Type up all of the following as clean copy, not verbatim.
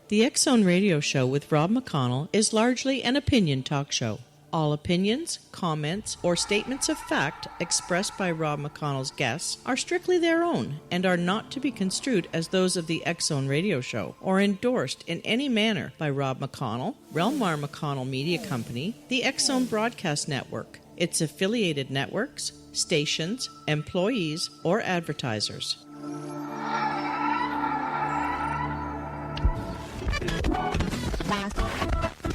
The X-Zone Radio Show with Rob McConnell is largely an opinion talk show. All opinions, comments, or statements of fact expressed by Rob McConnell's guests are strictly their own and are not to be construed as those of the X-Zone Radio Show or endorsed in any manner by Rob McConnell, rel-mar McConnell Media Company, the X-Zone Broadcast Network, its affiliated networks, stations, employees, or advertisers.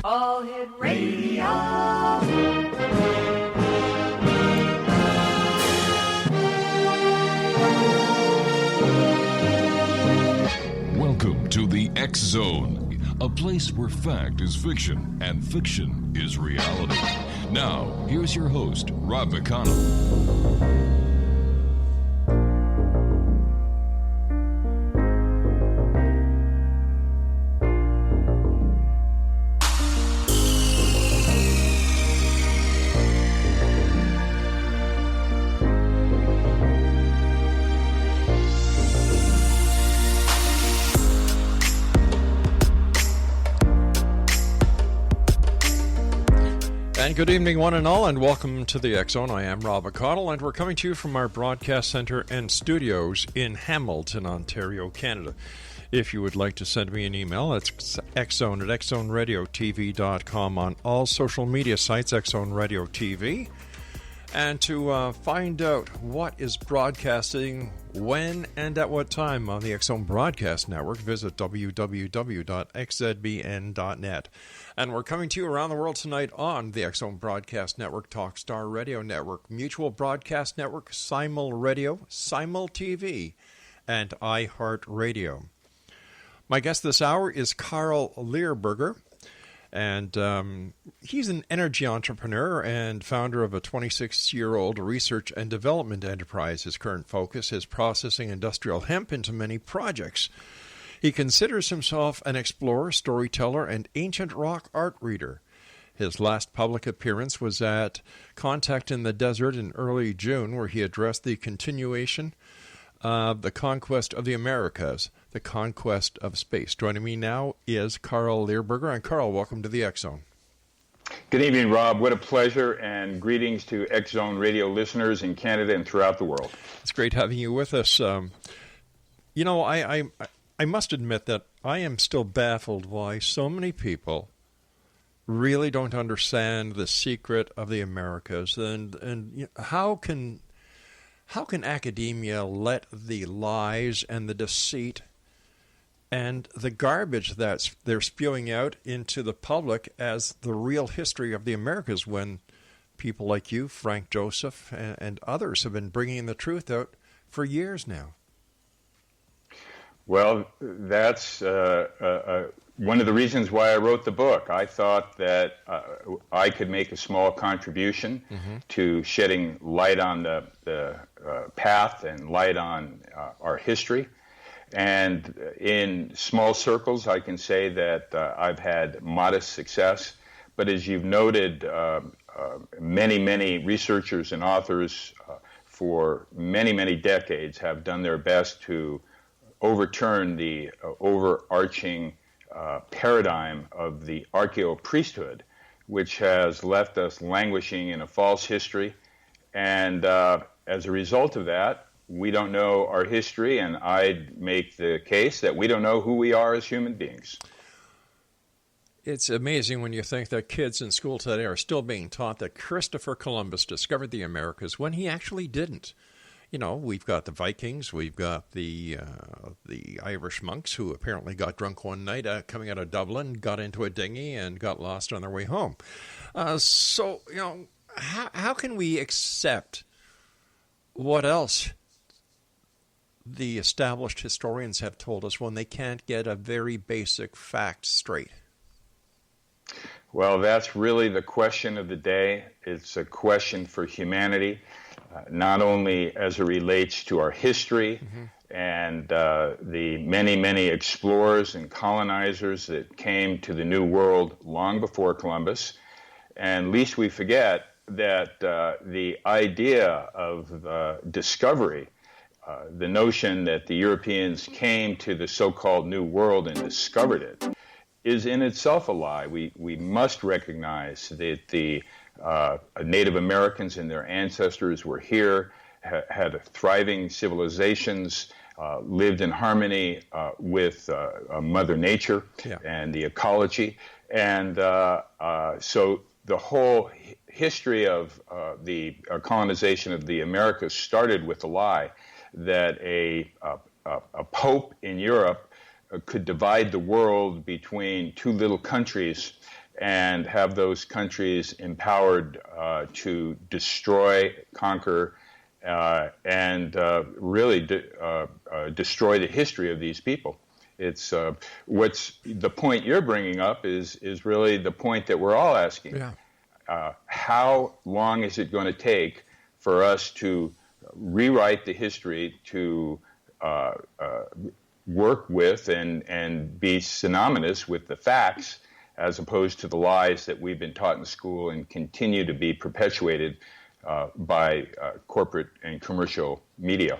All Hit Radio. Welcome to the X Zone, a place where fact is fiction and fiction is reality. Now, here's your host, Rob McConnell. And good evening, one and all, and welcome to the X-Zone. I am Rob McConnell, and we're coming to you from our broadcast center and studios in Hamilton, Ontario, Canada. If you would like to send me an email, it's xzone at xzoneradiotv.com on all social media sites, X-Zone Radio TV. And to find out what is broadcasting, when, and at what time on the X-Zone Broadcast Network, visit www.xzbn.net. And we're coming to you around the world tonight on the X-Zone Broadcast Network, Talkstar Radio Network, Mutual Broadcast Network, Simul Radio, Simul TV, and iHeartRadio. My guest this hour is Carl Lehrburger. And he's an energy entrepreneur and founder of a 26-year-old research and development enterprise. His current focus is processing industrial hemp into many projects. He considers himself an explorer, storyteller, and ancient rock art reader. His last public appearance was at Contact in the Desert in early June, where he addressed the continuation of the conquest of the Americas, the conquest of space. Joining me now is Carl Lehrburger. And Carl, welcome to the X-Zone. Good evening, Rob. What a pleasure, and greetings to X-Zone Radio listeners in Canada and throughout the world. It's great having you with us. I must admit that I am still baffled why so many people really don't understand the secret of the Americas, and how can academia let the lies and the deceit and the garbage that they're spewing out into the public as the real history of the Americas, when people like you, Frank Joseph, and others have been bringing the truth out for years now? Well, that's one of the reasons why I wrote the book. I thought that I could make a small contribution to shedding light on the path and light on our history. And in small circles, I can say that I've had modest success. But as you've noted, many researchers and authors for many decades have done their best to overturn the overarching paradigm of the archaeo-priesthood, which has left us languishing in a false history. And as a result of that, we don't know our history, and I'd make the case that we don't know who we are as human beings. It's amazing when you think that kids in school today are still being taught that Christopher Columbus discovered the Americas when he actually didn't. You know, we've got the Vikings, we've got the Irish monks who apparently got drunk one night coming out of Dublin, got into a dinghy, and got lost on their way home. So, how can we accept what else the established historians have told us when they can't get a very basic fact straight? Well, that's really the question of the day. It's a question for humanity, not only as it relates to our history and the many explorers and colonizers that came to the New World long before Columbus. And lest we forget that the idea of discovery, the notion that the Europeans came to the so-called New World and discovered it, is in itself a lie. We must recognize that the Native Americans and their ancestors were here, had thriving civilizations, lived in harmony with Mother Nature and the ecology. And so the whole history of the colonization of the Americas started with the lie that a pope in Europe could divide the world between two little countries and have those countries empowered to destroy, conquer, and really destroy the history of these people. It's what's the point you're bringing up is really the point that we're all asking. Yeah. How long is it going to take for us to rewrite the history, to work with and be synonymous with the facts, as opposed to the lies that we've been taught in school and continue to be perpetuated by corporate and commercial media?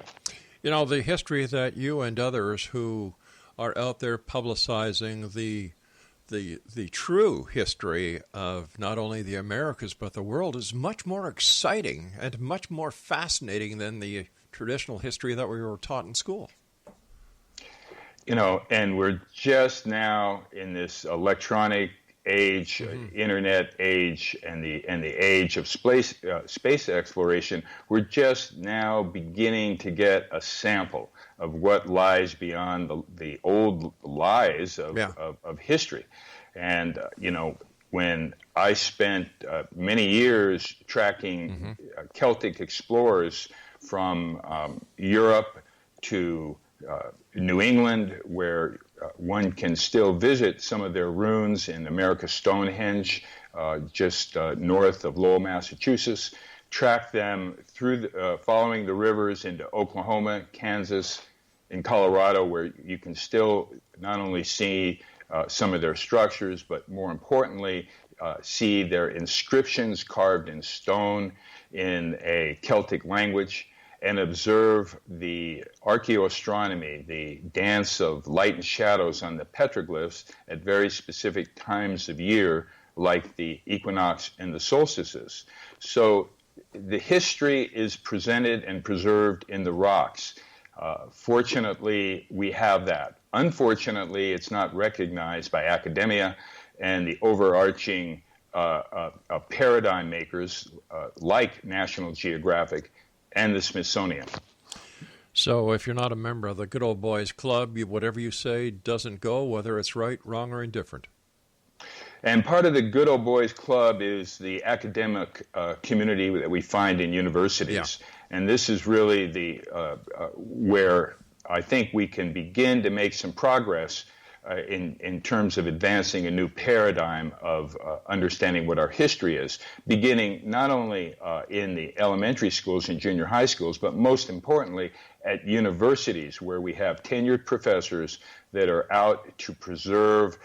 You know, the history that you and others who are out there publicizing the true history of not only the Americas but the world is much more exciting and much more fascinating than the traditional history that we were taught in school. You know, and we're just now in this electronic age, internet age, and the age of space exploration. We're just now beginning to get a sample of what lies beyond the old lies of history. And you know, when I spent many years tracking Celtic explorers from Europe to New England, where one can still visit some of their ruins in America's Stonehenge, just north of Lowell, Massachusetts, track them through following the rivers into Oklahoma, Kansas, and Colorado, where you can still not only see some of their structures, but more importantly, see their inscriptions carved in stone in a Celtic language, and observe the archaeoastronomy, the dance of light and shadows on the petroglyphs at very specific times of year, like the equinox and the solstices. So the history is presented and preserved in the rocks. Fortunately, we have that. Unfortunately, it's not recognized by academia and the overarching paradigm makers like National Geographic and the Smithsonian. So if you're not a member of the Good Old Boys Club, whatever you say doesn't go, whether it's right, wrong, or indifferent. And part of the Good Old Boys Club is the academic community that we find in universities. Yeah. And this is really the where I think we can begin to make some progress in terms of advancing a new paradigm of understanding what our history is, beginning not only in the elementary schools and junior high schools, but most importantly at universities, where we have tenured professors that are out to preserve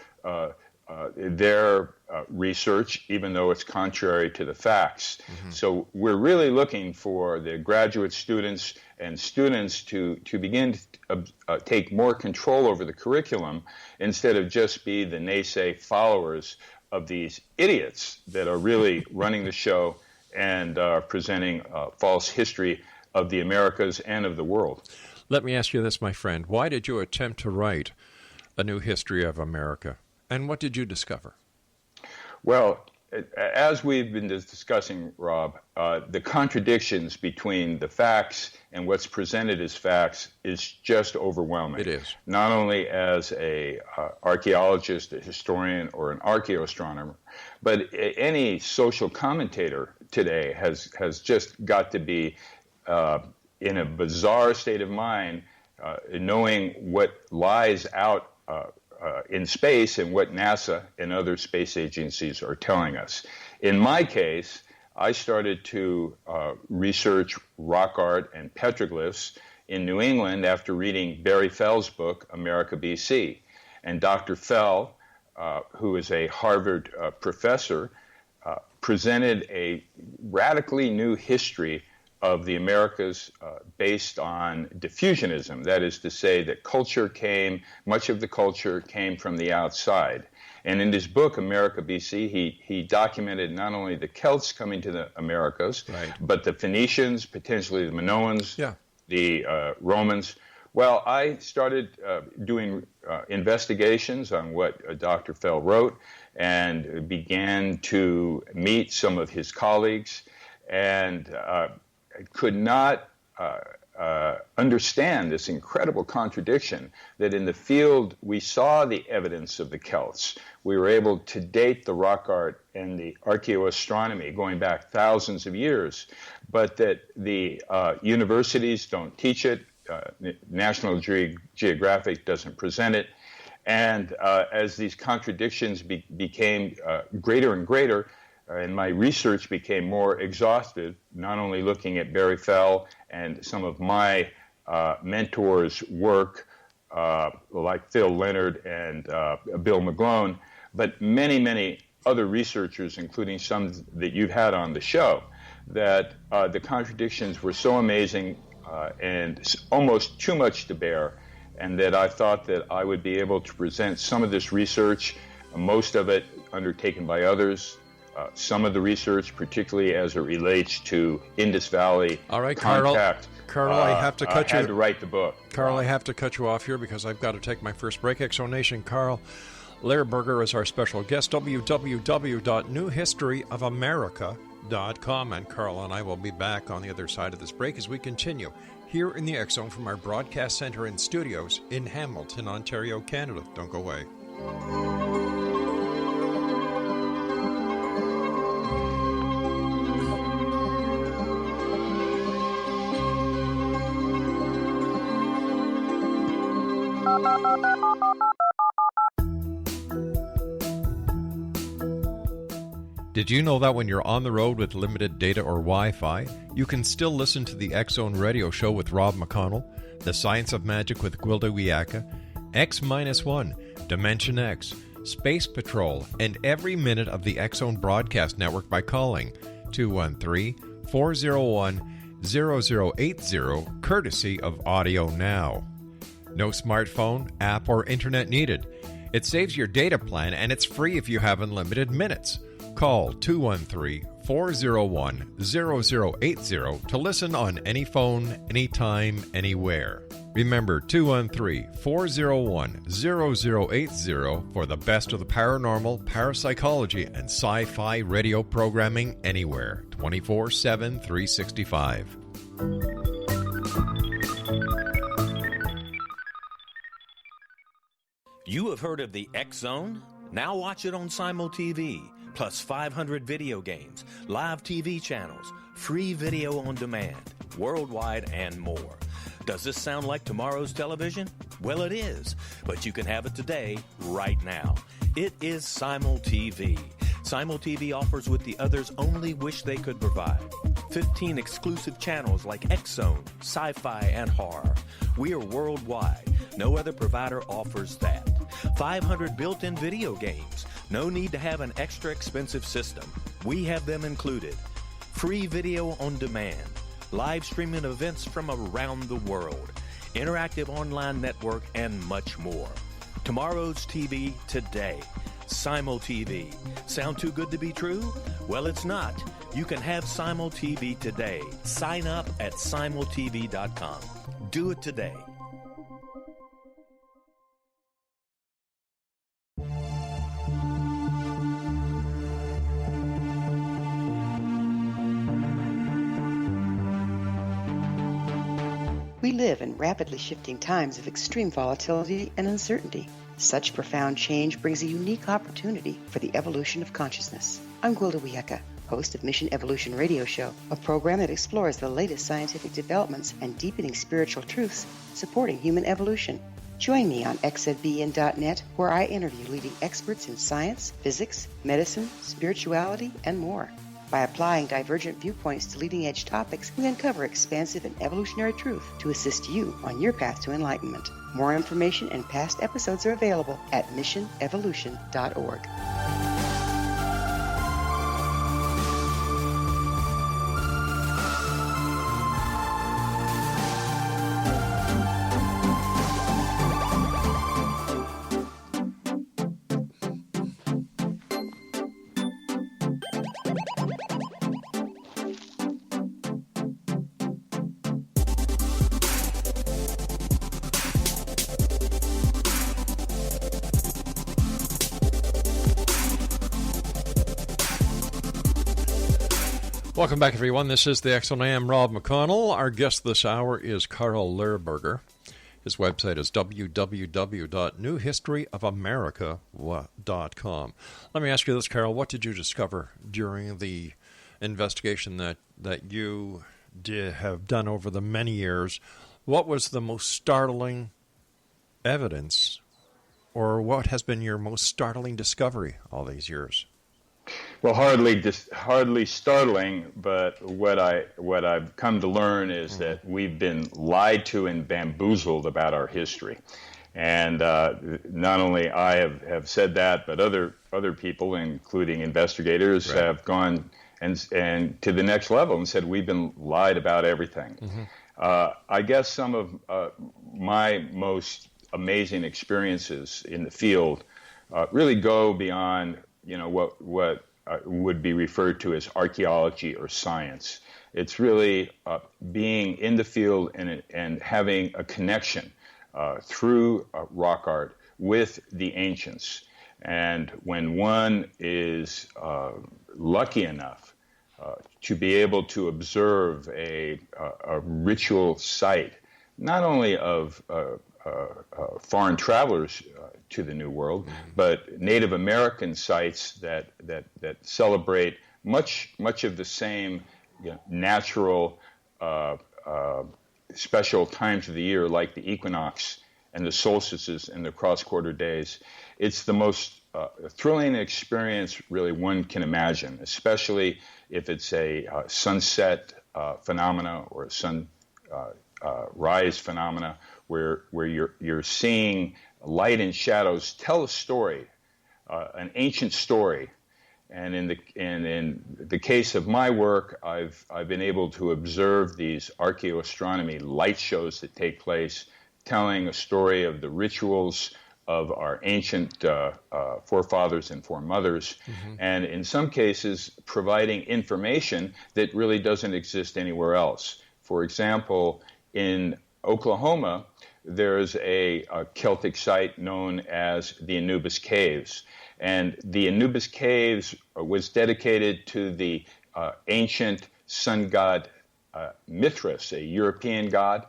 their research, even though it's contrary to the facts. So we're really looking for the graduate students and students to begin to take more control over the curriculum, instead of just be the naysay followers of these idiots that are really running the show and presenting false history of the Americas and of the world. Let me ask you this, my friend. Why did you attempt to write a new history of America? And what did you discover? Well, as we've been discussing, Rob, the contradictions between the facts and what's presented as facts is just overwhelming. It is. Not only as a archaeologist, a historian, or an archaeoastronomer, but any social commentator today has just got to be in a bizarre state of mind, knowing what lies out in space and what NASA and other space agencies are telling us. In my case, I started to research rock art and petroglyphs in New England after reading Barry Fell's book, America BC. And Dr. Fell, who is a Harvard professor, presented a radically new history of the Americas based on diffusionism. That is to say that much of the culture came from the outside. And in his book, America BC, he documented not only the Celts coming to the Americas, but the Phoenicians, potentially the Minoans, the Romans. Well, I started doing investigations on what Dr. Fell wrote and began to meet some of his colleagues, and could not understand this incredible contradiction that in the field we saw the evidence of the Celts. We were able to date the rock art and the archaeoastronomy going back thousands of years, but that the universities don't teach it, National Geographic doesn't present it, and as these contradictions became greater and greater, and my research became more exhaustive, not only looking at Barry Fell and some of my mentors' work, like Phil Leonard and Bill McGlone, but many, many other researchers, including some that you've had on the show, that the contradictions were so amazing and almost too much to bear, and that I thought that I would be able to present some of this research, most of it undertaken by others, some of the research, particularly as it relates to Indus Valley contact. Carl, I have to cut you. I had to write the book. Carl, I have to cut you off here because I've got to take my first break. Exonation, Carl Lehrburger is our special guest. www.newhistoryofamerica.com. And Carl and I will be back on the other side of this break as we continue here in the X Zone from our broadcast center and studios in Hamilton, Ontario, Canada. Don't go away. Did you know that when you're on the road with limited data or Wi-Fi, you can still listen to the X Zone radio show with Rob McConnell, The Science of Magic with Gwilda Wiyaka, X-1, Dimension X, Space Patrol, and every minute of the X Zone broadcast network by calling 213-401-0080, courtesy of Audio Now. No smartphone, app, or internet needed. It saves your data plan, and it's free if you have unlimited minutes. Call 213-401-0080 to listen on any phone, anytime, anywhere. Remember 213-401-0080 for the best of the paranormal, parapsychology, and sci-fi radio programming anywhere, 24/7, 365. You have heard of the X Zone? Now watch it on Simul TV. Plus 500 video games, live TV channels, free video on demand, worldwide, and more. Does this sound like tomorrow's television? Well, it is, but you can have it today, right now. It is Simul TV. Simul TV offers what the others only wish they could provide. 15 exclusive channels like X Zone, sci-fi, and horror. We are worldwide. No other provider offers that. 500 built-in video games. No need to have an extra expensive system. We have them included. Free video on demand. Live streaming events from around the world. Interactive online network, and much more. Tomorrow's TV today. Simul TV. Sound too good to be true? Well, it's not. You can have Simul TV today. Sign up at simultv.com. Do it today. We live in rapidly shifting times of extreme volatility and uncertainty. Such profound change brings a unique opportunity for the evolution of consciousness. I'm Gwilda Wiyaka, host of Mission Evolution Radio Show, a program that explores the latest scientific developments and deepening spiritual truths supporting human evolution. Join me on xzbn.net, where I interview leading experts in science, physics, medicine, spirituality, and more. By applying divergent viewpoints to leading-edge topics, we uncover expansive and evolutionary truth to assist you on your path to enlightenment. More information and past episodes are available at missionevolution.org. Welcome back, everyone. This is the X-Zone. I am Rob McConnell. Our guest this hour is Carl Lehrburger. His website is www.newhistoryofamerica.com. Let me ask you this, Carl. What did you discover during the investigation that you have done over the many years? What was the most startling evidence, or what has been your most startling discovery all these years? Well, hardly startling, but what I've come to learn is that we've been lied to and bamboozled about our history, and not only I have said that, but other people, including investigators, Right. have gone and to the next level and said we've been lied about everything. I guess some of my most amazing experiences in the field really go beyond what would be referred to as archaeology or science. It's really being in the field and having a connection through rock art with the ancients. And when one is lucky enough to be able to observe a ritual site, not only of foreign travelers to the New World, but Native American sites that celebrate much of the same natural special times of the year, like the equinox and the solstices and the cross-quarter days. It's the most thrilling experience really one can imagine, especially if it's a sunset phenomena or a sunrise phenomena, where you're seeing light and shadows tell a story, an ancient story. And in the case of my work, I've been able to observe these archaeoastronomy light shows that take place, telling a story of the rituals of our ancient forefathers and foremothers, and in some cases providing information that really doesn't exist anywhere else. For example, in Oklahoma, there's a Celtic site known as the Anubis Caves. And the Anubis Caves was dedicated to the ancient sun god Mithras, a European god.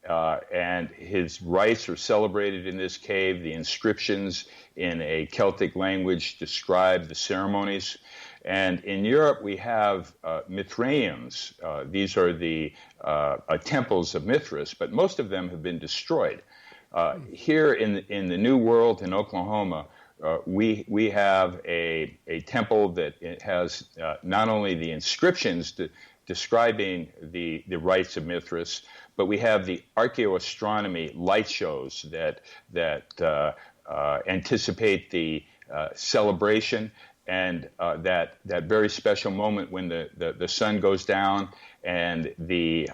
And his rites are celebrated in this cave. The inscriptions in a Celtic language describe the ceremonies. And in Europe, we have Mithraeums. These are the temples of Mithras, but most of them have been destroyed. Here in the New World in Oklahoma, we have a temple that it has not only the inscriptions describing the rites of Mithras, but we have the archaeoastronomy light shows that anticipate the celebration and that very special moment when the sun goes down and the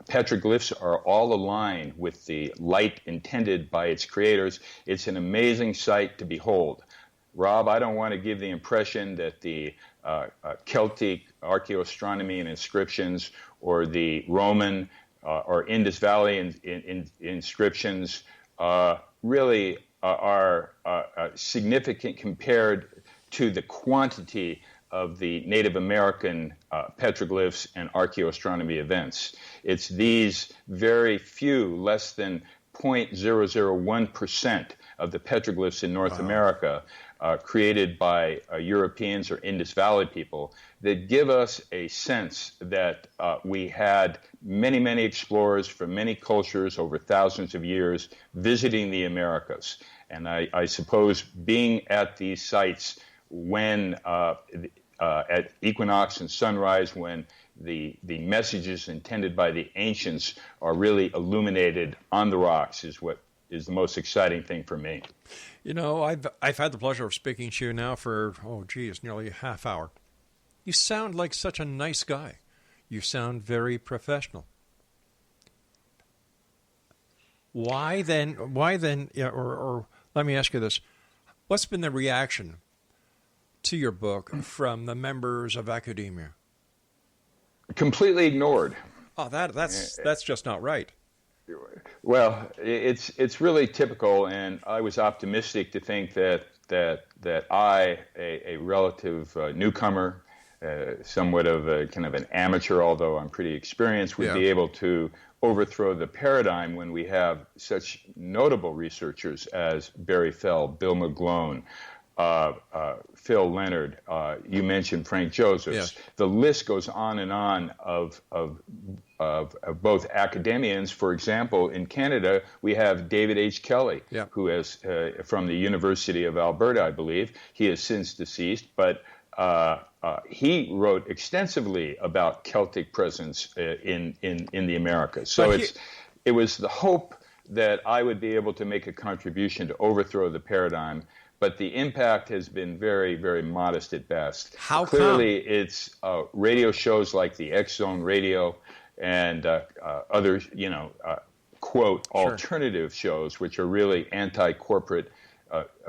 petroglyphs are all aligned with the light intended by its creators. It's an amazing sight to behold. Rob, I don't want to give the impression that the Celtic archaeoastronomy and inscriptions or the Roman or Indus Valley inscriptions really are significant compared to the quantity of the Native American petroglyphs and archaeoastronomy events. It's these very few, less than 0.001% of the petroglyphs in North America created by Europeans or Indus Valley people that give us a sense that we had many explorers from many cultures over thousands of years visiting the Americas. And I suppose being at these sites when at equinox and sunrise, when the messages intended by the ancients are really illuminated on the rocks, is what is the most exciting thing for me. You know, I've had the pleasure of speaking to you now for, nearly a half hour. You sound like such a nice guy. You sound very professional. Why then, or let me ask you this. What's been the reaction to your book from the members of academia? Completely ignored. Oh, that's just not right. Well, it's really typical, and I was optimistic to think that I, a relative newcomer, somewhat of a kind of an amateur, although I'm pretty experienced, would be able to overthrow the paradigm when we have such notable researchers as Barry Fell, Bill McGlone, Phil Leonard, you mentioned Frank Josephs. Yes. The list goes on and on of both academians. For example, in Canada, we have David H. Kelly, who is from the University of Alberta, I believe. He is since deceased, but he wrote extensively about Celtic presence in the Americas. So it was the hope that I would be able to make a contribution to overthrow the paradigm, but the impact has been very, very modest at best. How Clearly, it's radio shows like the X Zone Radio and other, quote, alternative shows, which are really anti-corporate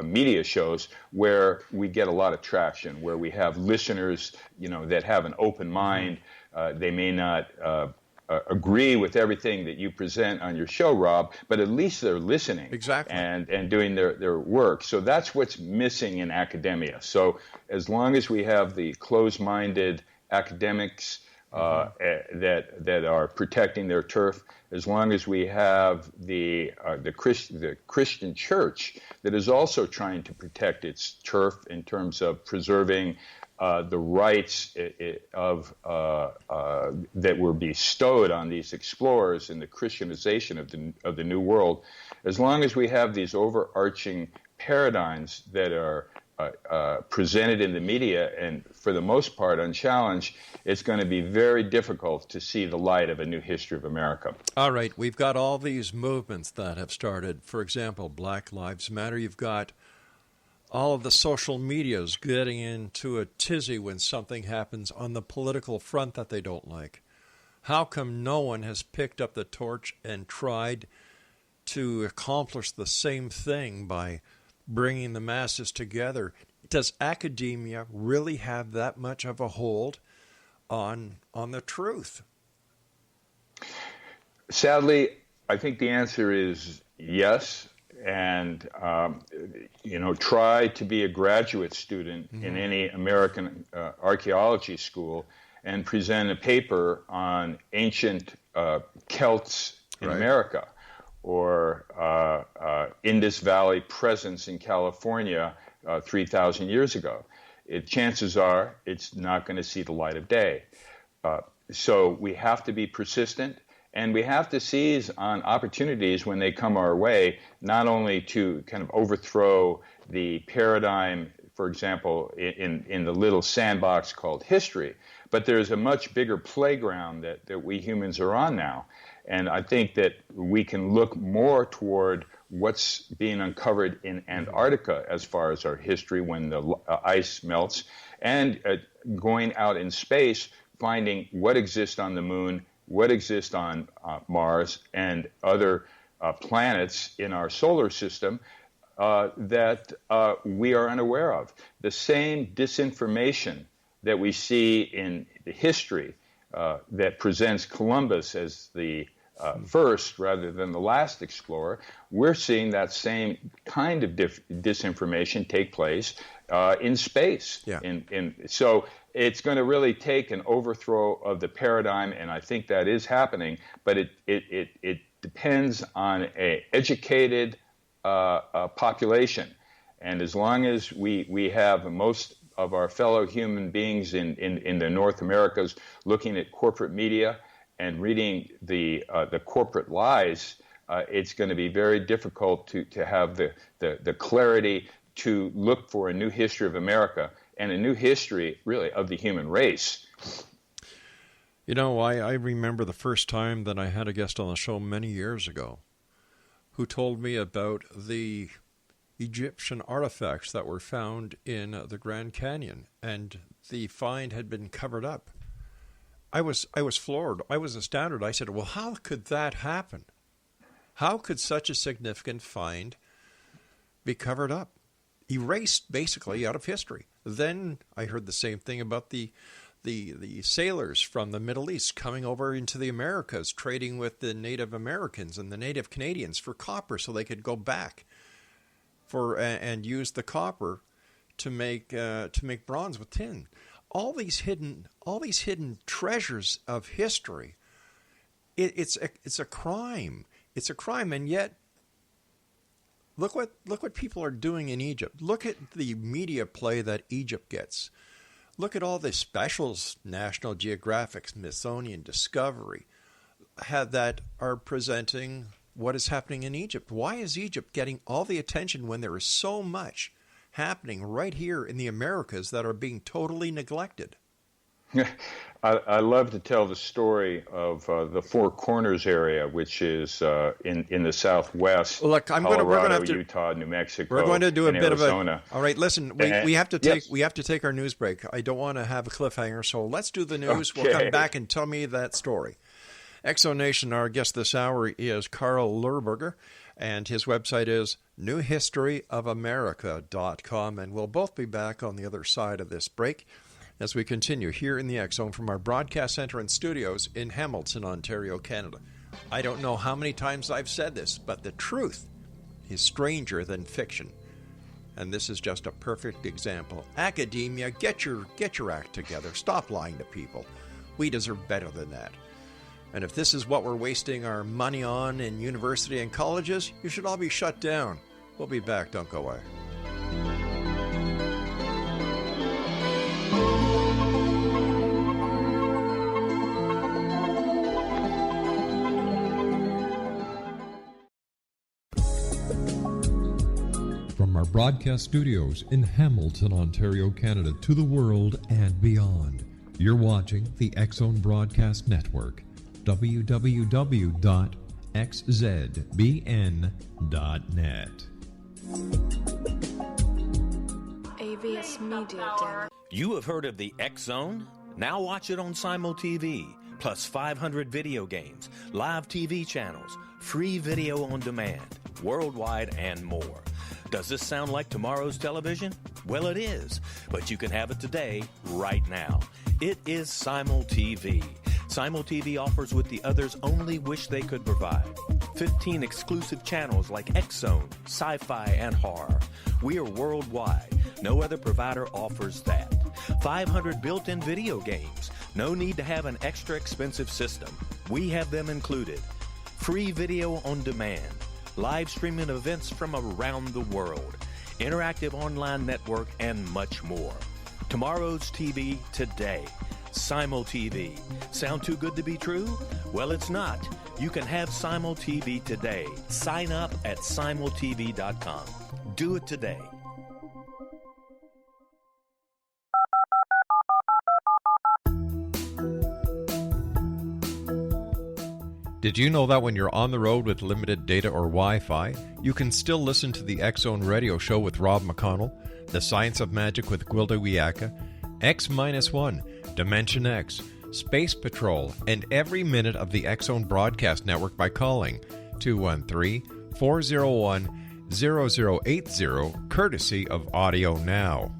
media shows, where we get a lot of traction, where we have listeners, that have an open mind. They may not agree with everything that you present on your show, Rob, but at least they're listening and doing their work. So that's what's missing in academia. So as long as we have the closed-minded academics that are protecting their turf, as long as we have the Christian church that is also trying to protect its turf in terms of preserving the rights that were bestowed on these explorers in the Christianization of the New World, as long as we have these overarching paradigms that are presented in the media and for the most part unchallenged, it's going to be very difficult to see the light of a new history of America. All right, we've got all these movements that have started. For example, Black Lives Matter. You've got all of the social medias getting into a tizzy when something happens on the political front that they don't like. How come no one has picked up the torch and tried to accomplish the same thing by bringing the masses together? Does academia really have that much of a hold on the truth? Sadly, I think the answer is yes. And, try to be a graduate student in any American archaeology school and present a paper on ancient Celts in America or Indus Valley presence in California 3,000 years ago. Chances are it's not going to see the light of day. So we have to be persistent. And we have to seize on opportunities when they come our way, not only to kind of overthrow the paradigm, for example, in the little sandbox called history, but there's a much bigger playground that we humans are on now. And I think that we can look more toward what's being uncovered in Antarctica as far as our history when the ice melts, and going out in space, finding what exists on the moon, what exists on Mars and other planets in our solar system that we are unaware of. The same disinformation that we see in the history that presents Columbus as the first rather than the last explorer, we're seeing that same kind of disinformation take place in space. So it's going to really take an overthrow of the paradigm, and I think that is happening, but it depends on an educated population. And as long as we have most of our fellow human beings in the North Americas looking at corporate media and reading the corporate lies, it's going to be very difficult to have the clarity to look for a new history of America and a new history, really, of the human race. I remember the first time that I had a guest on the show many years ago who told me about the Egyptian artifacts that were found in the Grand Canyon, and the find had been covered up. I was floored. I was astounded. I said, well, how could that happen? How could such a significant find be covered up? Erased, basically, out of history. Then I heard the same thing about the sailors from the Middle East coming over into the Americas, trading with the Native Americans and the Native Canadians for copper so they could go back and use the copper to make bronze with tin. all these hidden treasures of history. It's a crime. It's a crime, and yet look what people are doing in Egypt. Look at the media play that Egypt gets. Look at all the specials, National Geographic, Smithsonian, Discovery, that are presenting what is happening in Egypt. Why is Egypt getting all the attention when there is so much happening right here in the Americas that are being totally neglected? I love to tell the story of the Four Corners area, which is in the Southwest. Look, we're going to have to, Utah, New Mexico. We're going to do a bit Arizona. of a. All right, listen, we have to take our news break. I don't want to have a cliffhanger, so let's do the news. Okay. We'll come back and tell me that story. Exonation, our guest this hour is Carl Lehrburger, and his website is newhistoryofamerica.com, and we'll both be back on the other side of this break as we continue here in the X Zone from our broadcast center and studios in Hamilton, Ontario, Canada. I don't know how many times I've said this, but the truth is stranger than fiction. And this is just a perfect example. Academia, get your act together. Stop lying to people. We deserve better than that. And if this is what we're wasting our money on in university and colleges, you should all be shut down. We'll be back. Don't go away. From our broadcast studios in Hamilton, Ontario, Canada, to the world and beyond, you're watching the X Zone Broadcast Network. www.xzbn.net. AVS Media Den. You have heard of the X Zone? Now watch it on Simul TV, plus 500 video games, live TV channels, free video on demand, worldwide, and more. Does this sound like tomorrow's television? Well, it is, but you can have it today, right now. It is Simul TV. Simul TV offers what the others only wish they could provide. 15 exclusive channels like X-Zone, Sci-Fi, and Horror. We are worldwide. No other provider offers that. 500 built-in video games. No need to have an extra expensive system. We have them included. Free video on demand. Live streaming events from around the world. Interactive online network, and much more. Tomorrow's TV today. Simul TV. Sound too good to be true? Well, it's not. You can have Simul TV today. Sign up at simultv.com. Do it today. Did you know that when you're on the road with limited data or Wi-Fi, you can still listen to the X Zone radio show with Rob McConnell, The Science of Magic with Gwilda Wiyaka, X-1, Dimension X, Space Patrol, and every minute of the X Zone broadcast network by calling 213-401-0080, courtesy of Audio Now.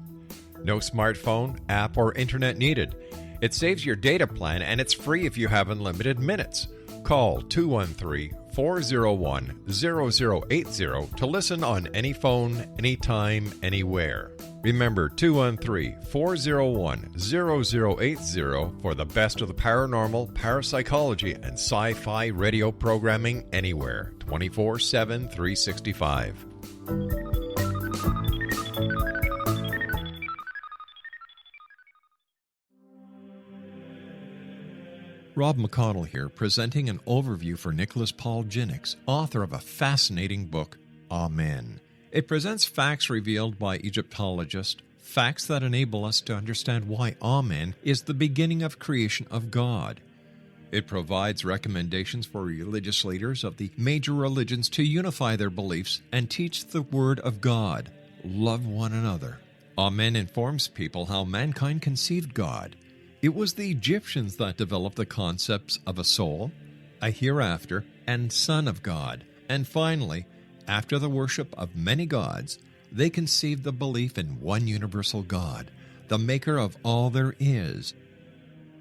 No smartphone, app, or internet needed. It saves your data plan, and it's free if you have unlimited minutes. Call 213-401-0080 to listen on any phone, anytime, anywhere. Remember 213-401-0080 for the best of the paranormal, parapsychology, and sci-fi radio programming anywhere, 24/7, 365. Rob McConnell here, presenting an overview for Nicholas Paul Jennings, author of a fascinating book, Amen. It presents facts revealed by Egyptologists, facts that enable us to understand why Amen is the beginning of creation of God. It provides recommendations for religious leaders of the major religions to unify their beliefs and teach the Word of God. Love one another. Amen informs people how mankind conceived God. It was the Egyptians that developed the concepts of a soul, a hereafter, and Son of God. And finally, after the worship of many gods, they conceived the belief in one universal God, the maker of all there is.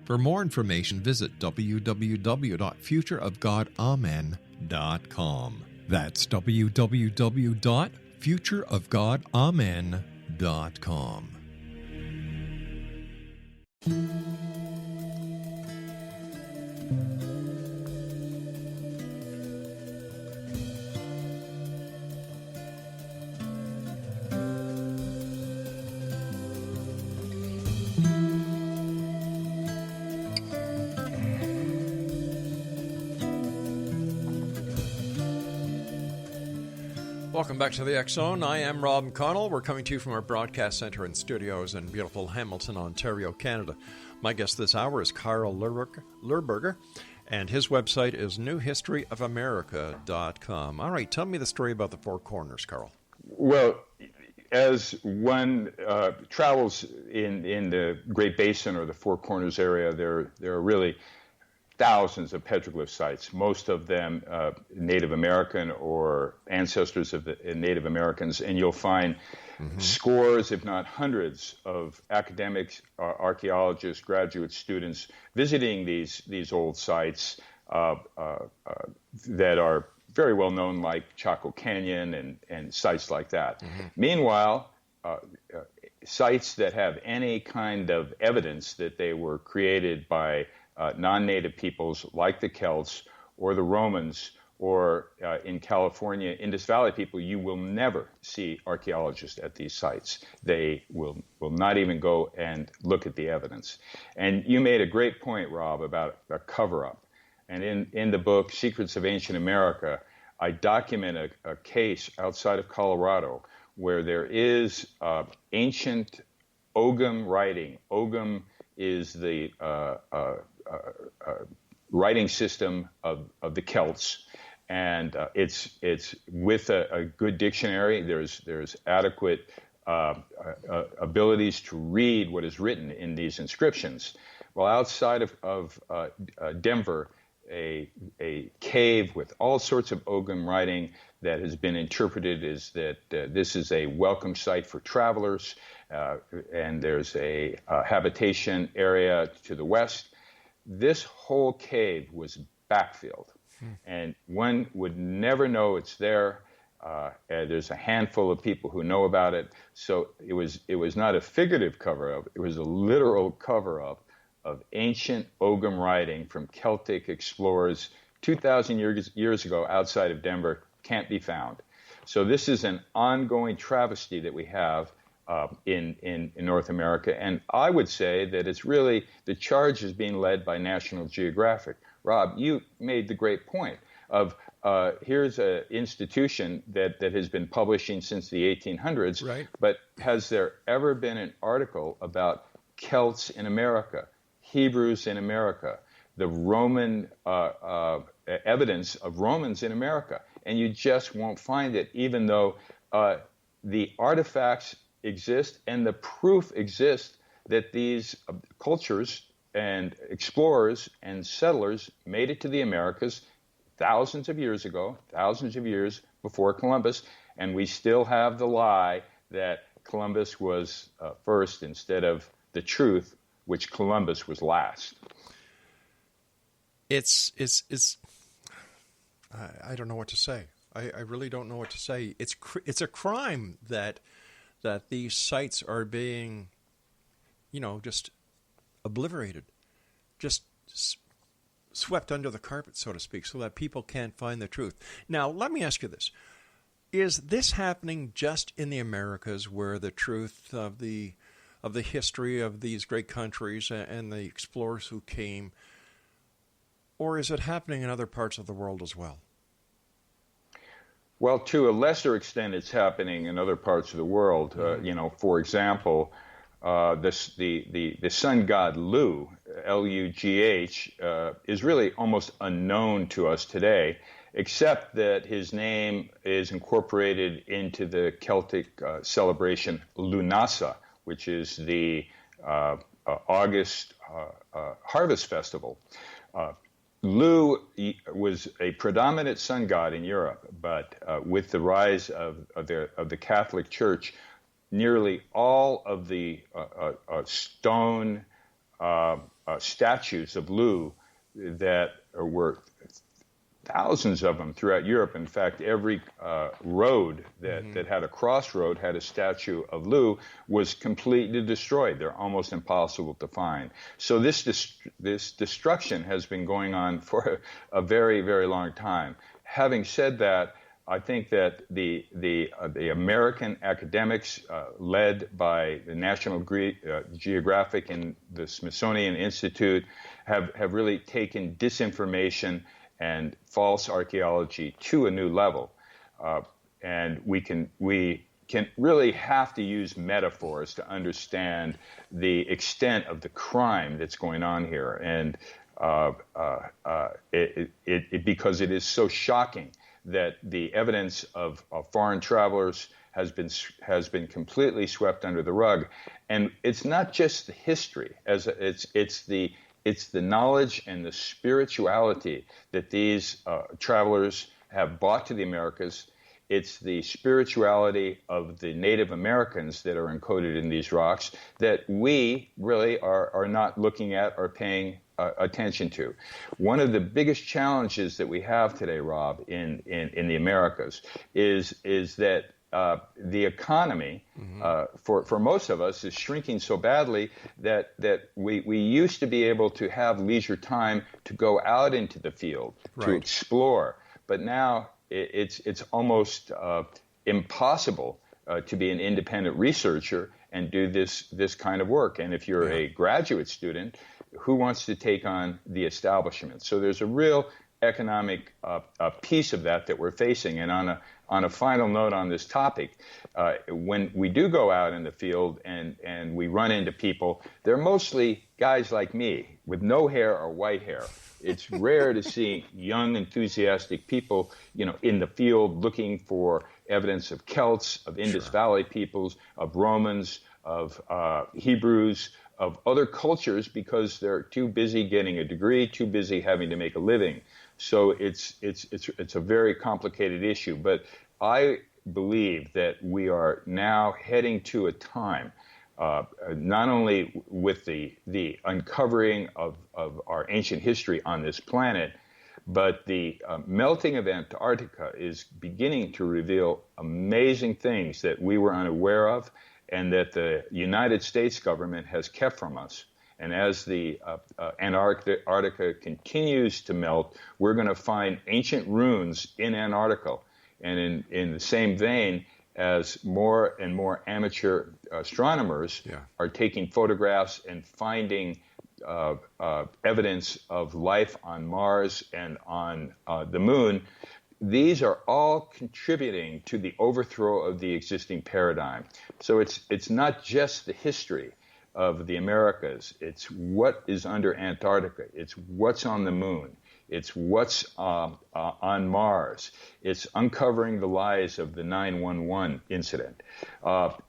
For more information, visit www.futureofgodamen.com. That's www.futureofgodamen.com. Welcome back to the X Zone. I am Rob McConnell. We're coming to you from our broadcast center and studios in beautiful Hamilton, Ontario, Canada. My guest this hour is Carl Lehrburger, and his website is newhistoryofamerica.com. All right, tell me the story about the Four Corners, Carl. Well, as one travels in the Great Basin or the Four Corners area, there are really thousands of petroglyph sites, most of them Native American or ancestors of the Native Americans, and you'll find scores, if not hundreds, of academics, archaeologists, graduate students visiting these old sites that are very well known, like Chaco Canyon and sites like that. Meanwhile, sites that have any kind of evidence that they were created by non-native peoples like the Celts or the Romans or in California, Indus Valley people, you will never see archaeologists at these sites. They will not even go and look at the evidence. And you made a great point, Rob, about a cover-up. And in the book, Secrets of Ancient America, I document a case outside of Colorado where there is ancient Ogham writing. Ogham is the writing system of the Celts, and it's with a good dictionary. There's adequate abilities to read what is written in these inscriptions. Well, outside of Denver, a cave with all sorts of Ogham writing that has been interpreted as that this is a welcome site for travelers, and there's a habitation area to the west. This whole cave was backfilled, and one would never know it's there. There's a handful of people who know about it, so it was not a figurative cover-up, it was a literal cover-up of ancient Ogham writing from Celtic explorers 2,000 years ago outside of Denver, can't be found. So this is an ongoing travesty that we have in North America, and I would say that it's really, the charge is being led by National Geographic. Rob, you made the great point of here's an institution that has been publishing since the 1800s, right. But has there ever been an article about Celts in America, Hebrews in America, the Roman evidence of Romans in America? And you just won't find it, even though the artifacts exist and the proof exists that these cultures and explorers and settlers made it to the Americas thousands of years ago, thousands of years before Columbus, and we still have the lie that Columbus was first instead of the truth, which Columbus was last. It's I don't know what to say. I really don't know what to say. It's a crime that these sites are being, just obliterated, just swept under the carpet, so to speak, so that people can't find the truth. Now, let me ask you this. Is this happening just in the Americas, where the truth of the history of these great countries and the explorers who came, or is it happening in other parts of the world as well? Well, to a lesser extent, it's happening in other parts of the world. For example, the sun god Lu, L-U-G-H, is really almost unknown to us today, except that his name is incorporated into the Celtic celebration Lunasa, which is the August harvest festival. Lu was a predominant sun god in Europe, but with the rise of the Catholic Church, nearly all of the stone statues of Lu that were thousands of them throughout Europe. In fact, every road that had a crossroad had a statue of Lou was completely destroyed. They're almost impossible to find. So this destruction has been going on for a very, very long time. Having said that, I think that the American academics, led by the National Geographic and the Smithsonian Institute, have really taken disinformation and false archaeology to a new level, and we can really have to use metaphors to understand the extent of the crime that's going on here, and because it is so shocking that the evidence of foreign travelers has been completely swept under the rug. And it's not just the history, it's the knowledge and the spirituality that these travelers have brought to the Americas. It's the spirituality of the Native Americans that are encoded in these rocks that we really are not looking at or paying attention to. One of the biggest challenges that we have today, Rob, in the Americas is that the economy for most of us is shrinking so badly that we used to be able to have leisure time to go out into the field, to explore, but now it's almost impossible to be an independent researcher and do this kind of work. And if you're a graduate student, who wants to take on the establishment? So there's a real economic piece of that we're facing. And on a final note on this topic, when we do go out in the field and we run into people, they're mostly guys like me with no hair or white hair. It's rare to see young, enthusiastic people, in the field looking for evidence of Celts, of Indus Valley peoples, of Romans, of Hebrews, of other cultures, because they're too busy getting a degree, too busy having to make a living. So it's a very complicated issue. But I believe that we are now heading to a time, not only with the uncovering of our ancient history on this planet, but the melting of Antarctica is beginning to reveal amazing things that we were unaware of and that the United States government has kept from us. And as the Antarctica continues to melt, we're going to find ancient ruins in Antarctica. And in the same vein, as more and more amateur astronomers are taking photographs and finding evidence of life on Mars and on the moon, these are all contributing to the overthrow of the existing paradigm. So it's not just the history of the Americas. It's what is under Antarctica. It's what's on the moon. It's what's on Mars. It's uncovering the lies of the 9/11 incident.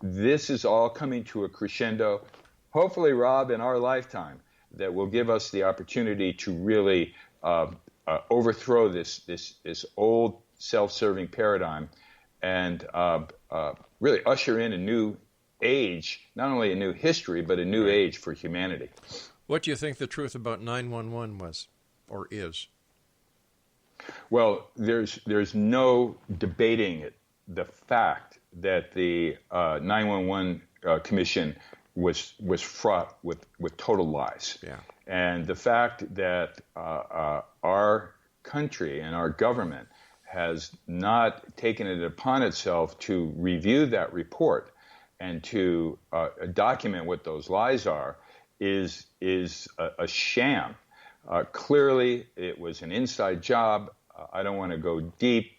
This is all coming to a crescendo, hopefully, Rob, in our lifetime, that will give us the opportunity to really overthrow this old self-serving paradigm and really usher in a new age, not only a new history, but a new age for humanity. What do you think the truth about 9/11 was or is? Well, there's no debating it. The fact that the 911 Commission was fraught with total lies. Yeah. And the fact that our country and our government has not taken it upon itself to review that report and to document what those lies are is a sham. Clearly, it was an inside job. I don't want to go deep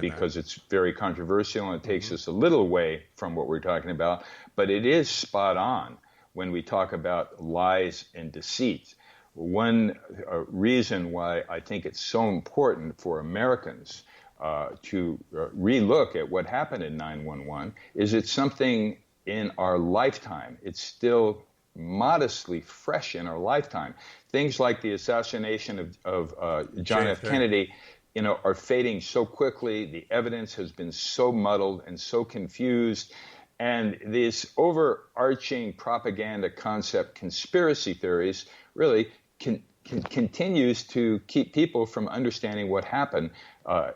because it's very controversial and it takes us a little away from what we're talking about. But it is spot on when we talk about lies and deceit. One reason why I think it's so important for Americans to relook at what happened in 9/11 is it's something in our lifetime. It's still modestly fresh in our lifetime. Things like the assassination of John F. Kennedy, are fading so quickly. The evidence has been so muddled and so confused. And this overarching propaganda concept, conspiracy theories, really can continues to keep people from understanding what happened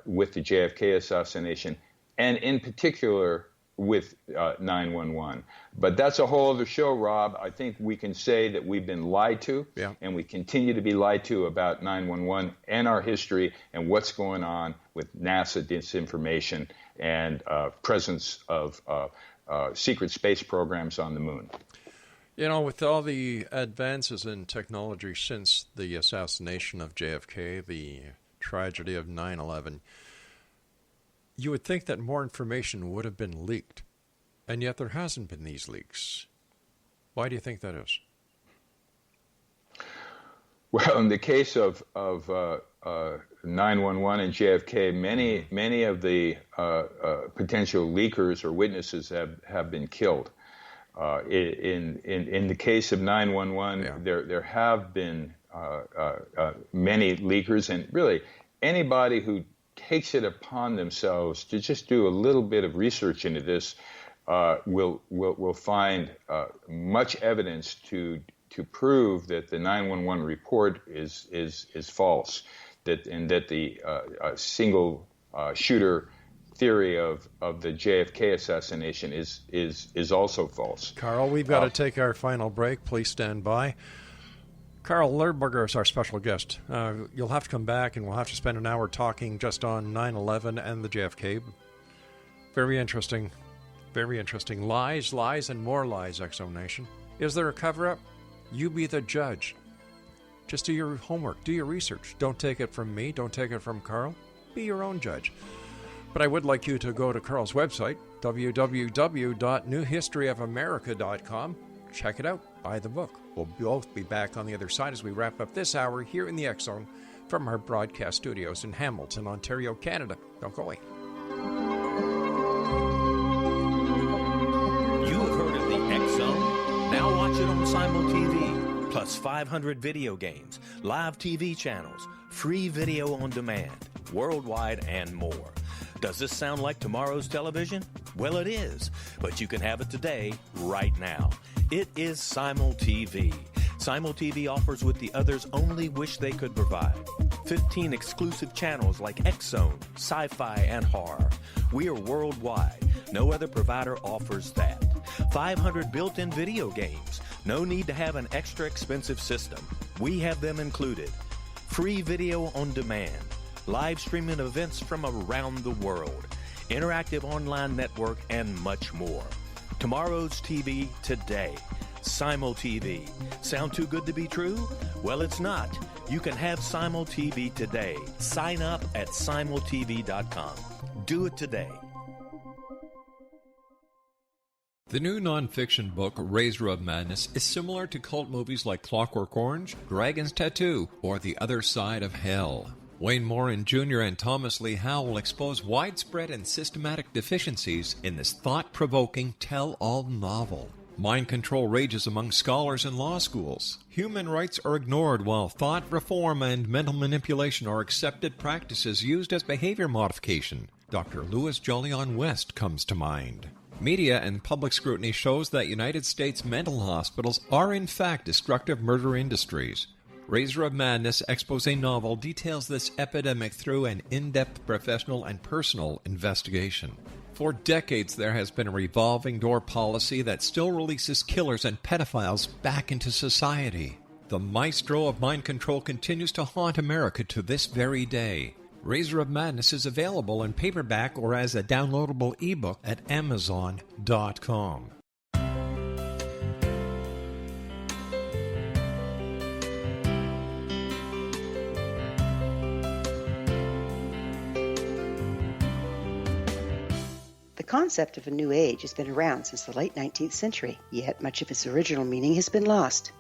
with the JFK assassination, and in particular with 911. But that's a whole other show, Rob. I think we can say that we've been lied to, and we continue to be lied to about 911 and our history and what's going on with NASA disinformation and presence of secret space programs on the moon. You know, with all the advances in technology since the assassination of JFK, the tragedy of 9/11, you would think that more information would have been leaked, and yet there hasn't been these leaks. Why do you think that is? Well, in the case of 911 and JFK, many of the potential leakers or witnesses have been killed. In the case of 911, there have been many leakers, and really anybody who takes it upon themselves to just do a little bit of research into this will find much evidence to prove that the 911 report is false, that the single shooter theory of the JFK assassination is also false. Carl, we've got to take our final break. Please stand by. Carl Lehrburger is our special guest. You'll have to come back, and we'll have to spend an hour talking just on 9/11 and the JFK. Very interesting. Very interesting. Lies, and more lies, Exo Nation. Is there a cover-up? You be the judge. Just do your homework. Do your research. Don't take it from me. Don't take it from Carl. Be your own judge. But I would like you to go to Carl's website, www.newhistoryofamerica.com. Check it out. Buy the book. We'll both be back on the other side as we wrap up this hour here in the X Zone from our broadcast studios in Hamilton, Ontario, Canada. Don't go away. You have heard of the X Zone? Now watch it on Simul TV. Plus 500 video games, live TV channels, free video on demand, worldwide, and more. Does this sound like tomorrow's television? Well, it is, but you can have it today, right now. It is Simul TV. Simul TV offers what the others only wish they could provide. 15 exclusive channels like X Zone, sci-fi, and horror. We are worldwide. No other provider offers that. 500 built-in video games. No need to have an extra expensive system. We have them included. Free video on demand. Live streaming events from around the world, interactive online network, and much more. Tomorrow's TV today. Simul TV. Sound too good to be true? Well, it's not. You can have Simul TV today. Sign up at simultv.com. Do it today. The new nonfiction book, Razor of Madness, is similar to cult movies like Clockwork Orange, Dragon's Tattoo, or The Other Side of Hell. Wayne Morin Jr. and Thomas Lee Howe will expose widespread and systematic deficiencies in this thought-provoking tell-all novel. Mind control rages among scholars in law schools. Human rights are ignored while thought reform and mental manipulation are accepted practices used as behavior modification. Dr. Louis Jolyon West comes to mind. Media and public scrutiny shows that United States mental hospitals are in fact destructive murder industries. Razor of Madness expose novel details this epidemic through an in-depth professional and personal investigation. For decades, there has been a revolving door policy that still releases killers and pedophiles back into society. The maestro of mind control continues to haunt America to this very day. Razor of Madness is available in paperback or as a downloadable ebook at Amazon.com. The concept of a new age has been around since the late 19th century, yet much of its original meaning has been lost.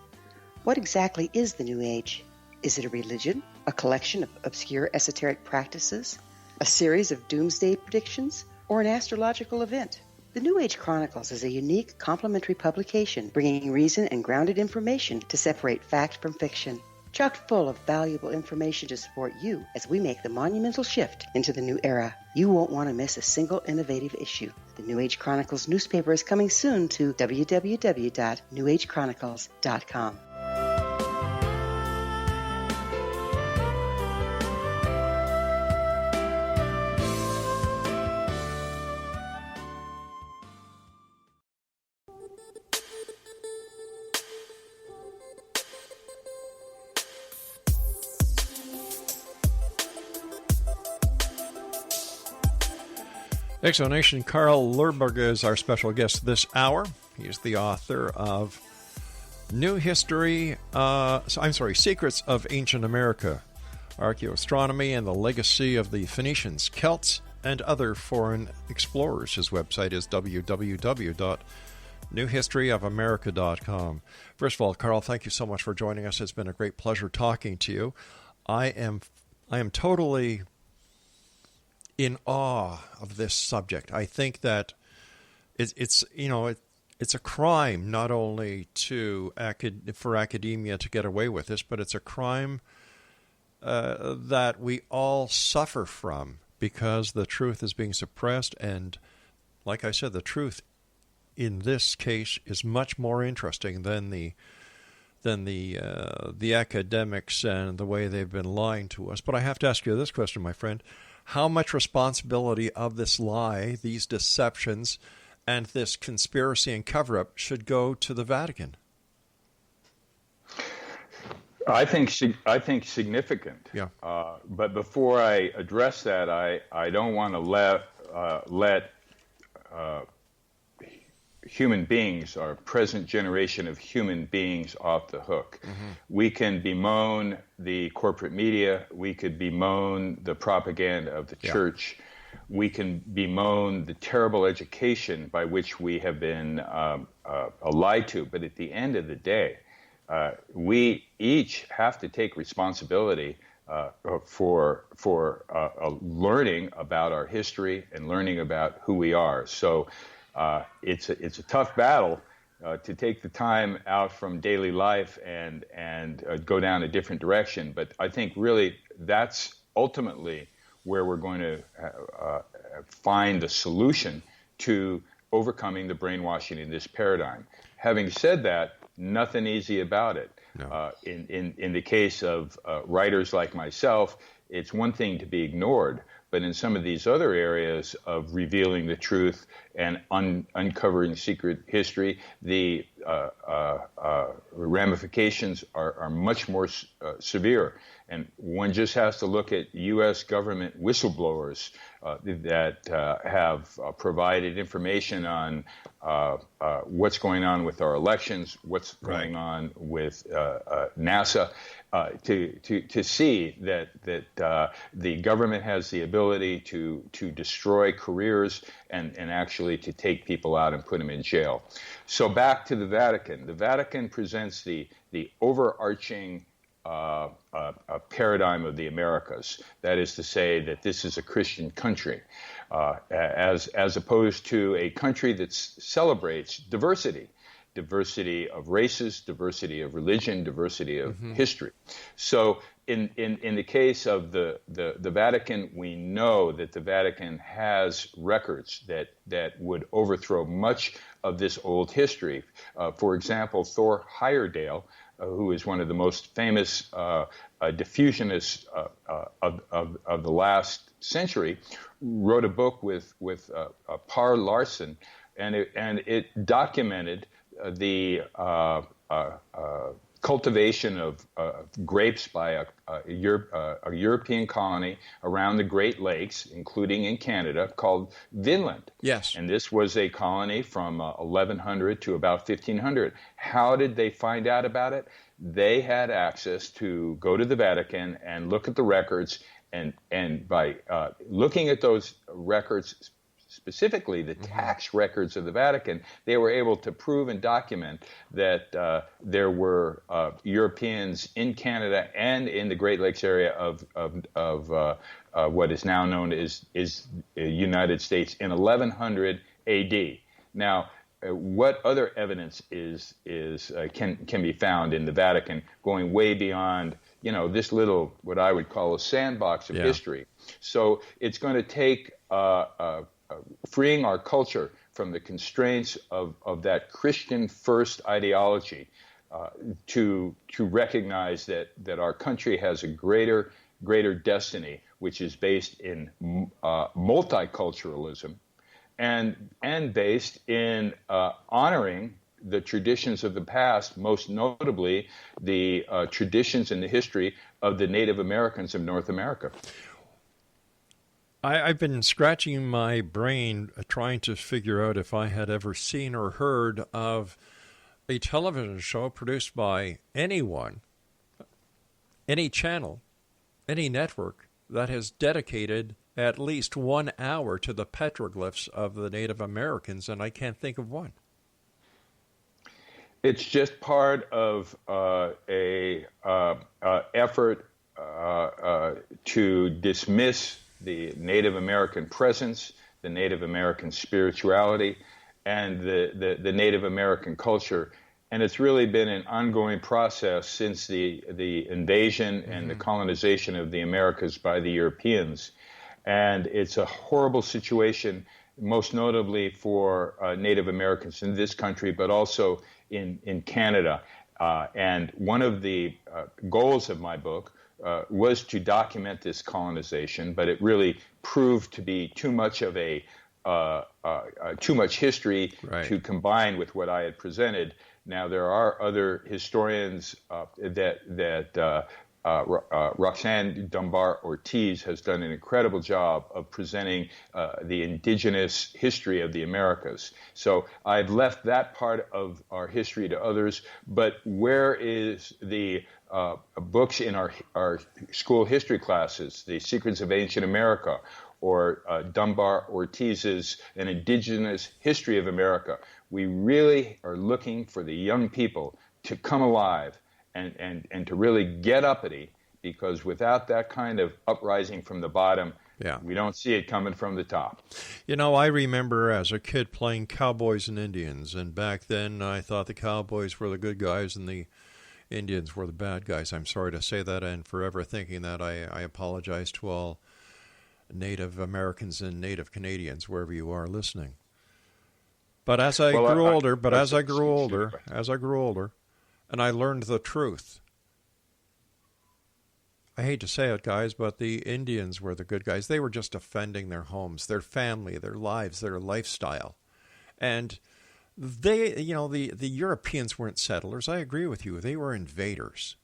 What exactly is the new age? Is it a religion, a collection of obscure esoteric practices, a series of doomsday predictions, or an astrological event? The New Age Chronicles is a unique complementary publication bringing reason and grounded information to separate fact from fiction. Chock full of valuable information to support you as we make the monumental shift into the new era. You won't want to miss a single innovative issue. The New Age Chronicles newspaper is coming soon to www.newagechronicles.com. Exonation Carl Lehrburger is our special guest this hour. He's the author of Secrets of Ancient America, Archaeoastronomy and the Legacy of the Phoenicians, Celts, and Other Foreign Explorers. His website is www.newhistoryofamerica.com. First of all, Carl, thank you so much for joining us. It's been a great pleasure talking to you. I am totally in awe of this subject. I think that it's a crime not only for academia to get away with this, but it's a crime that we all suffer from because the truth is being suppressed. And like I said, the truth in this case is much more interesting than the academics and the way they've been lying to us. But I have to ask you this question, my friend. How much responsibility of this lie, these deceptions, and this conspiracy and cover-up should go to the Vatican? I think significant. Yeah. But before I address that, I don't want to let human beings, our present generation of human beings, off the hook. Mm-hmm. We can bemoan the corporate media. We could bemoan the propaganda of the church. We can bemoan the terrible education by which we have been lied to. But at the end of the day, we each have to take responsibility for learning about our history and learning about who we are. So it's a tough battle to take the time out from daily life and go down a different direction. But I think really that's ultimately where we're going to find the solution to overcoming the brainwashing in this paradigm. Having said that, nothing easy about it. No. In the case of writers like myself, it's one thing to be ignored, but in some of these other areas of revealing the truth and uncovering secret history, the ramifications are much more severe. And one just has to look at U.S. government whistleblowers that have provided information on what's going on with our elections, what's going on with NASA, to see that the government has the ability to destroy careers and actually to take people out and put them in jail. So back to the Vatican. The Vatican presents the overarching paradigm of the Americas. That is to say that this is a Christian country, as opposed to a country that celebrates diversity of races, diversity of religion, diversity of history. So in the case of the Vatican, we know that the Vatican has records that would overthrow much of this old history. For example, Thor Heyerdahl, who is one of the most famous diffusionists of the last century, wrote a book with Par Larsen, and it documented the cultivation of grapes by a European colony around the Great Lakes, including in Canada, called Vinland. Yes. And this was a colony from 1100 to about 1500. How did they find out about it? They had access to go to the Vatican and look at the records, and by looking at those records, specifically the tax records of the Vatican, they were able to prove and document that there were Europeans in Canada and in the Great Lakes area of what is now known as the United States in 1100 A.D. Now, what other evidence can be found in the Vatican going way beyond this little, what I would call a sandbox of history? So it's going to take freeing our culture from the constraints of that Christian first ideology to recognize that our country has a greater destiny, which is based in multiculturalism and based in honoring the traditions of the past, most notably the traditions and the history of the Native Americans of North America. I've been scratching my brain trying to figure out if I had ever seen or heard of a television show produced by anyone, any channel, any network that has dedicated at least 1 hour to the petroglyphs of the Native Americans, and I can't think of one. It's just part of a effort to dismiss the Native American presence, the Native American spirituality, and the Native American culture. And it's really been an ongoing process since the invasion and the colonization of the Americas by the Europeans. And it's a horrible situation, most notably for Native Americans in this country, but also in Canada. And one of the goals of my book was to document this colonization, but it really proved to be too much of too much history to combine with what I had presented. Now, there are other historians Roxanne Dunbar Ortiz has done an incredible job of presenting the indigenous history of the Americas. So I've left that part of our history to others, but where is the books in our school history classes, The Secrets of Ancient America, or Dunbar Ortiz's An Indigenous History of America? We really are looking for the young people to come alive and to really get uppity, because without that kind of uprising from the bottom, we don't see it coming from the top. You know, I remember as a kid playing cowboys and Indians, and back then I thought the cowboys were the good guys and the Indians were the bad guys. I'm sorry to say that, and forever thinking that. I apologize to all Native Americans and Native Canadians, wherever you are listening. But as I grew older, and I learned the truth. I hate to say it, guys, but the Indians were the good guys. They were just defending their homes, their family, their lives, their lifestyle. And they, the Europeans weren't settlers. I agree with you. They were invaders.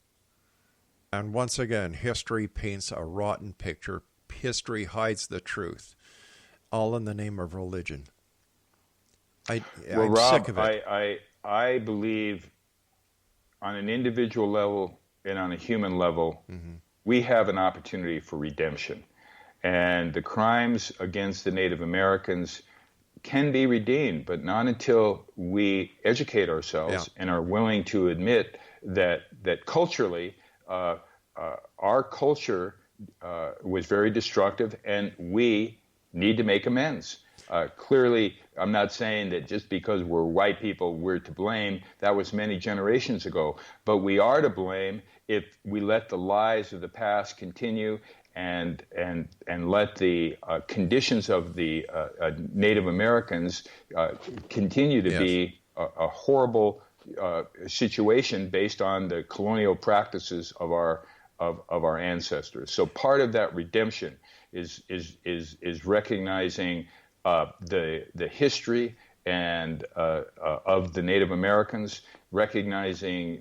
And once again, history paints a rotten picture. History hides the truth, all in the name of religion. I'm Rob, sick of it. I believe on an individual level and on a human level, we have an opportunity for redemption. And the crimes against the Native Americans can be redeemed, but not until we educate ourselves and are willing to admit that culturally, our culture was very destructive, and we need to make amends. Clearly, I'm not saying that just because we're white people, we're to blame. That was many generations ago. But we are to blame if we let the lies of the past continue and let the conditions of the Native Americans continue to be a horrible situation based on the colonial practices of our ancestors. So part of that redemption is recognizing the history and of the Native Americans, recognizing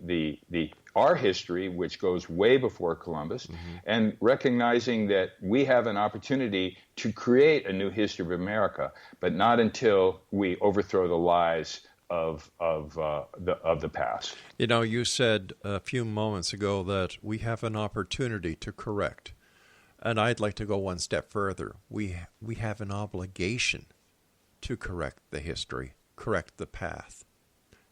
our history, which goes way before Columbus, and recognizing that we have an opportunity to create a new history of America, but not until we overthrow the lies of the past. You know, you said a few moments ago that we have an opportunity to correct. And I'd like to go one step further. We have an obligation to correct the history, correct the path,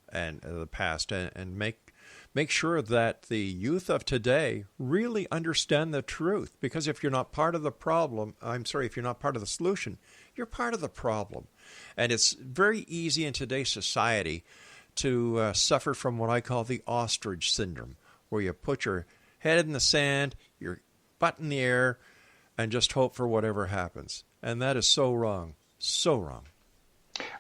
and the past, and make sure that the youth of today really understand the truth. Because if you're not part of the problem, if you're not part of the solution, you're part of the problem. And it's very easy in today's society to suffer from what I call the ostrich syndrome, where you put your head in the sand, your butt in the air, and just hope for whatever happens. And that is so wrong. So wrong.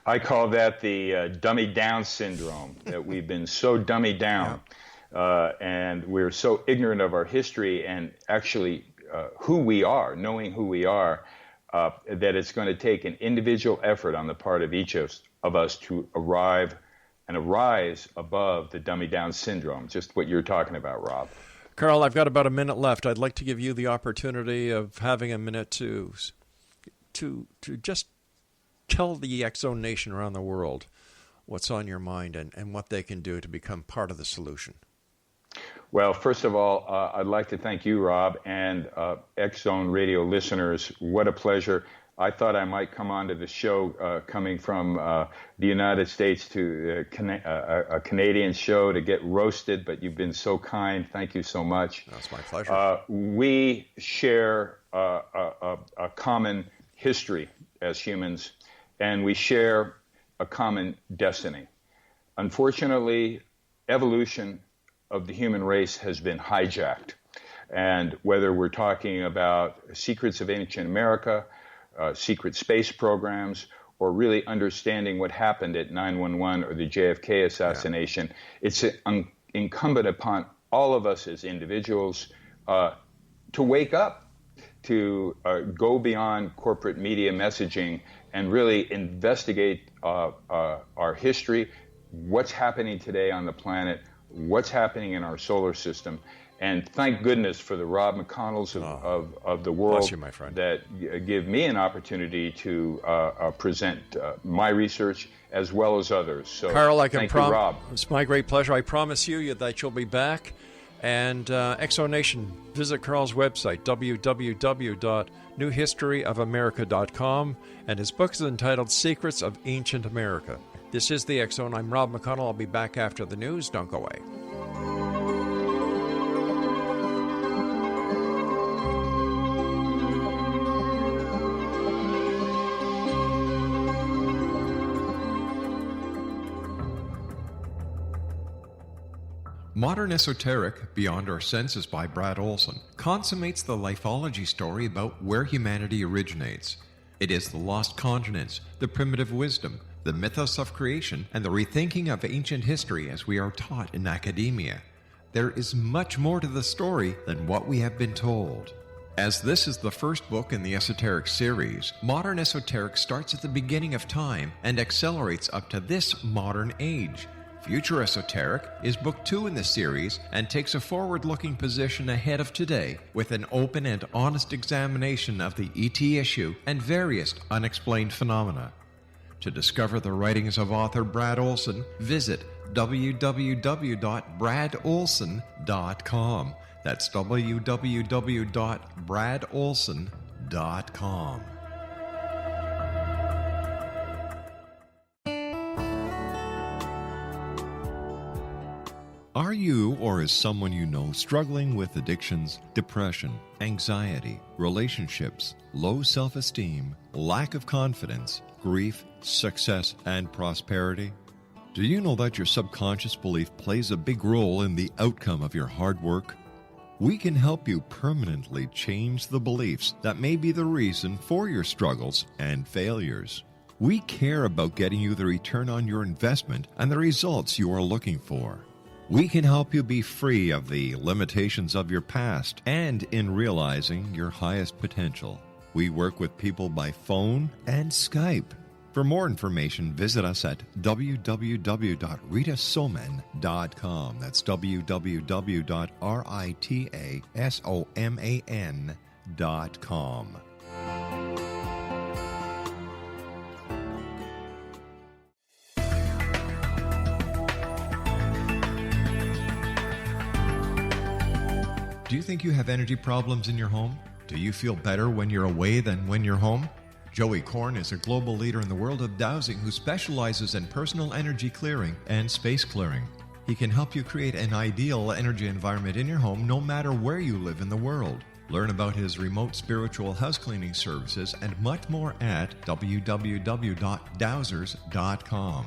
I call that the dummy down syndrome, that we've been so dummied down and we're so ignorant of our history and actually who we are, knowing who we are, that it's going to take an individual effort on the part of each of us to arise above the dummy down syndrome, just what you're talking about, Rob. Carl, I've got about a minute left. I'd like to give you the opportunity of having a minute to to just tell the X Zone Nation around the world what's on your mind and what they can do to become part of the solution. Well, first of all, I'd like to thank you, Rob, and X Zone Radio listeners. What a pleasure. I thought I might come onto the show coming from the United States to a Canadian show to get roasted, but you've been so kind. Thank you so much. That's my pleasure. We share a common history as humans, and we share a common destiny. Unfortunately, evolution of the human race has been hijacked. And whether we're talking about secrets of ancient America, secret space programs, or really understanding what happened at 9/11 or the JFK assassination, it's incumbent upon all of us as individuals to wake up, to go beyond corporate media messaging and really investigate our history, what's happening today on the planet, what's happening in our solar system. And thank goodness for the Rob McConnells of the world bless you, my friend, that give me an opportunity to present my research as well as others. So, Carl, I can thank you, Rob. It's my great pleasure. I promise you that you'll be back. And X Zone Nation, visit Carl's website, www.newhistoryofamerica.com, and his book is entitled Secrets of Ancient America. This is the X Zone. I'm Rob McConnell. I'll be back after the news. Don't go away. Modern Esoteric, Beyond Our Senses by Brad Olson, consummates the lifology story about where humanity originates. It is the lost continents, the primitive wisdom, the mythos of creation, and the rethinking of ancient history as we are taught in academia. There is much more to the story than what we have been told. As this is the first book in the Esoteric series, Modern Esoteric starts at the beginning of time and accelerates up to this modern age. Future Esoteric is book 2 in the series and takes a forward-looking position ahead of today with an open and honest examination of the ET issue and various unexplained phenomena. To discover the writings of author Brad Olson, visit www.bradolson.com. That's www.bradolson.com. Are you or is someone you know struggling with addictions, depression, anxiety, relationships, low self-esteem, lack of confidence, grief, success, and prosperity? Do you know that your subconscious belief plays a big role in the outcome of your hard work? We can help you permanently change the beliefs that may be the reason for your struggles and failures. We care about getting you the return on your investment and the results you are looking for. We can help you be free of the limitations of your past and in realizing your highest potential. We work with people by phone and Skype. For more information, visit us at www.ritasoman.com. That's www.ritasoman.com. Do you think you have energy problems in your home? Do you feel better when you're away than when you're home? Joey Korn is a global leader in the world of dowsing who specializes in personal energy clearing and space clearing. He can help you create an ideal energy environment in your home no matter where you live in the world. Learn about his remote spiritual house cleaning services and much more at www.dowsers.com.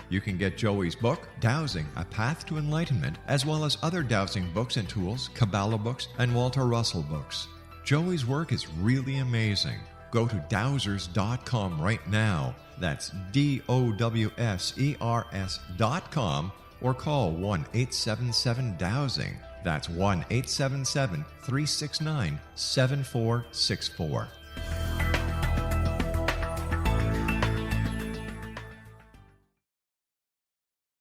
You can get Joey's book, Dowsing, A Path to Enlightenment, as well as other dowsing books and tools, Kabbalah books, and Walter Russell books. Joey's work is really amazing. Go to dowsers.com right now. That's DOWSERS.com or call 1-877-DOWSING. That's 1-877-369-7464.